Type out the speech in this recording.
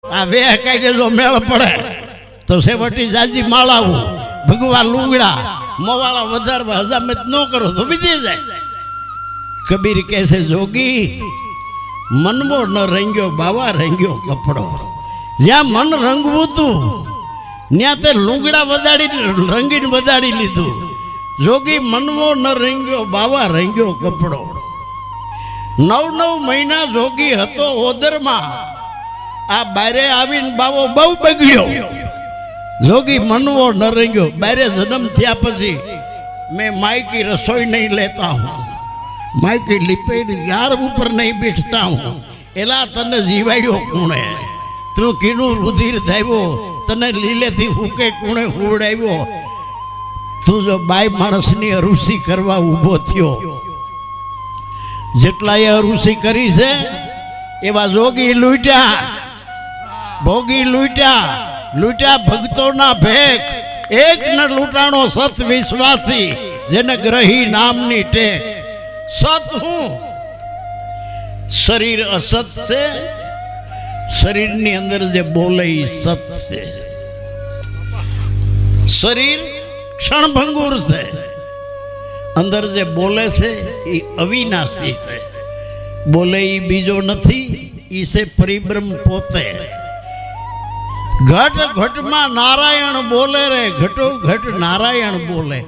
આ વે કાઢે જો મેળ પડે તો સેવટી જાજી માળાવું ભગવા લુગડા મોવાળા વધારવા હજામત ન કરો તો બીજી જાય. કબીર કહે છે જોગી મનમો ન રંગ્યો બાવા રંગ્યો કપડો. જ્યાં મન રંગવું તું ત્યાં તે લુગડા વધાડી રંગીને વધાડી લીધું. જોગી મનમો ન રંગ્યો બાવા રંગ્યો કપડો. 9 મહિના જોગી હતો ઓદરમાં. આ બારે આવીને બાવો બહુ બગડ્યો. જોગી મનવો ન રંગ્યો. બારે જન્મ થયા પછી मैं माई की रसोई नहीं लेता हूँ, माई की लिपेट यार ऊपर नहीं बैठता हूँ. एला तने जीवाड़ो कूणे तू कीनू रुधिर धाव्यो तने लीले थी हुके कूणे हुवडाव्यो. तू जो बाई माणसनी अरुसी करवा ऊभो थयो. जेटलाए अरुसी करी छे एवा जोगी लूट्या भोगी लूट्या लूट्या भक्तोना भेक. एक न लूटाणो सत विश्वासी जेने ग्रही नामनी टेक. सत हूँ शरीर असत से शरीर नी अंदर जे बोले सत से. शरीर क्षण भंगुर से अंदर जे बोले से ई अविनाशी से. बोले ई बीजो नथी ई से परिब्रह्म पोते. घट घट में नारायण बोले रे घटो घट नारायण बोले.